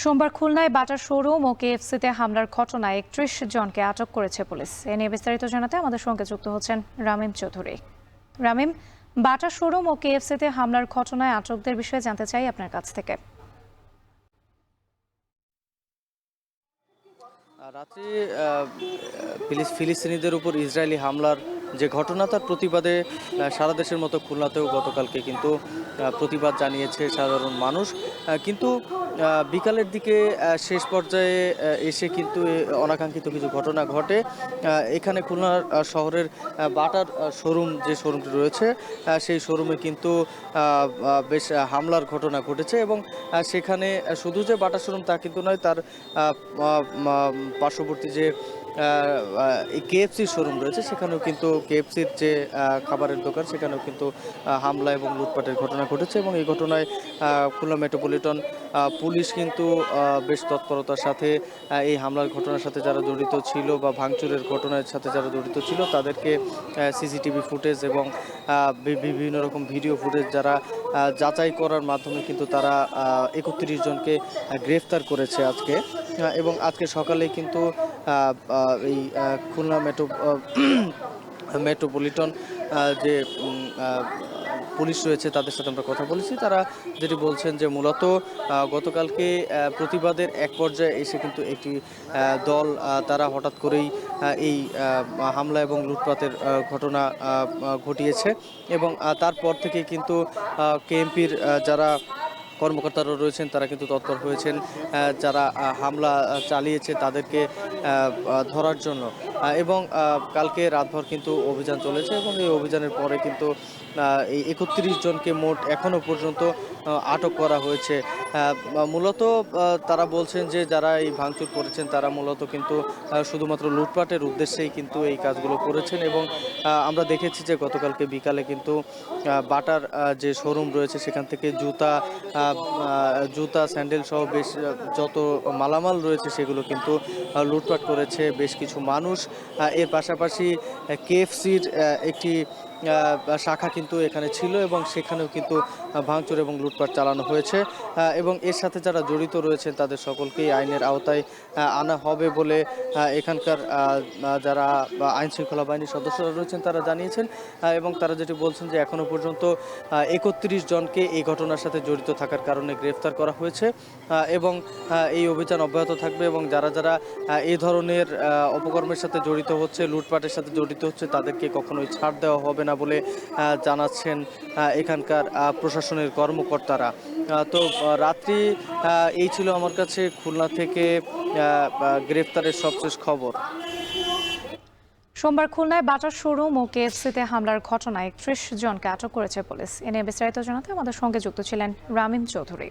সোমবার খুলনায় butter showroom ও কেএফসিতে হামলার ঘটনায় ৩১ জনকে আটক করেছে পুলিশ। এ নিয়ে বিস্তারিত জানাতে আমাদের সঙ্গে যুক্ত হচ্ছেন রামিম চৌধুরী। রামিম, বাটার শোরুম ও কেএফসিতে হামলার ঘটনায় আটকদের বিষয়ে জানতে চাই আপনার কাছ থেকে। রাত্রি ফিলিস্তিনিদের উপর ইসরায়েলি হামলার যে ঘটনা, তার প্রতিবাদে সারা দেশের মতো খুলনাতেও গতকালকে কিন্তু প্রতিবাদ জানিয়েছে সাধারণ মানুষ। কিন্তু বিকালের দিকে শেষ পর্যায়ে এসে কিন্তু অনাকাঙ্ক্ষিত কিছু ঘটনা ঘটে। এখানে খুলনা শহরের বাটার শোরুম, যে শোরুমটি রয়েছে, সেই শোরুমে কিন্তু বেশ হামলার ঘটনা ঘটেছে এবং সেখানে শুধু যে বাটার শোরুম তা কিন্তু নয়, তার পার্শ্ববর্তী যে কেএফসির শোরুম রয়েছে, সেখানেও কিন্তু কেএফসির যে খাবারের দোকান, সেখানেও কিন্তু হামলা এবং লুটপাটের ঘটনা ঘটেছে। এবং এই ঘটনায় খুলনা মেট্রোপলিটন পুলিশ কিন্তু বেশ তৎপরতার সাথে এই হামলার ঘটনার সাথে যারা জড়িত ছিল বা ভাঙচুরের ঘটনার সাথে যারা জড়িত ছিল তাদেরকে সিসিটিভি ফুটেজ এবং বিভিন্ন রকম ভিডিও ফুটেজ যারা যাচাই করার মাধ্যমে কিন্তু তারা ৩১ জনকে গ্রেফতার করেছে আজকে। এবং আজকে সকালে কিন্তু এই খুলনা মেট্রোপলিটন যে পুলিশ রয়েছে তাদের সাথে আমরা কথা বলেছি। তারা যেটি বলছেন যে মূলত গতকালকে প্রতিবাদের এক পর্যায়ে এসে কিন্তু একটি দল তারা হঠাৎ করেই এই হামলা এবং লুটপাটের ঘটনা ঘটিয়েছে। এবং তারপর থেকে কিন্তু কেএমপির যারা কর্মকর্তারা রয়েছেন তারা কিন্তু তৎপর হয়েছেন যারা হামলা চালিয়েছে তাদেরকে ধরার জন্য। এবং কালকে রাতভর কিন্তু অভিযান চলেছে এবং এই অভিযানের পরে কিন্তু এই ৩১ জনকে মোট এখনও পর্যন্ত আটক করা হয়েছে। মূলত তারা বলছেন যে যারা এই ভাঙচুর করেছেন তারা মূলত কিন্তু শুধুমাত্র লুটপাটের উদ্দেশ্যেই কিন্তু এই কাজগুলো করেছেন। এবং আমরা দেখেছি যে গতকালকে বিকালে কিন্তু বাটার যে শোরুম রয়েছে সেখান থেকে জুতা স্যান্ডেল সহ বেশ যত মালামাল রয়েছে সেগুলো কিন্তু লুটপাট করেছে বেশ কিছু মানুষ। এর পাশাপাশি কেএফসির একটি শাখা কিন্তু এখানে ছিল এবং সেখানেও কিন্তু ভাঙচুর এবং লুটপাট চালানো হয়েছে। এবং এর সাথে যারা জড়িত রয়েছেন তাদের সকলকেই আইনের আওতায় আনা হবে বলে এখানকার যারা আইনশৃঙ্খলা বাহিনীর সদস্যরা রয়েছেন তারা জানিয়েছেন। এবং তারা যেটি বলছেন যে এখনও পর্যন্ত ৩১ জনকে এই ঘটনার সাথে জড়িত থাকার কারণে গ্রেফতার করা হয়েছে। এবং এই অভিযান অব্যাহত থাকবে এবং যারা যারা এই ধরনের অপকর্মের সাথে জড়িত হচ্ছে, লুটপাটের সাথে জড়িত হচ্ছে, তাদেরকে কখনোই ছাড় দেওয়া হবে না বলে জানাচ্ছেন এখানকার প্রশাসনের কর্মকর্তারা। তো রাত্রি এই ছিল আমার কাছে খুলনা থেকে গ্রেফতারের সবশেষ খবর। সোমবার খুলনায় বাটার শোরুম ও কেএফসিতে হামলার ঘটনায় ৩১ জনকে আটক করেছে পুলিশ। এ নিয়ে বিস্তারিত জানাতে আমাদের সঙ্গে যুক্ত ছিলেন রামিম চৌধুরী।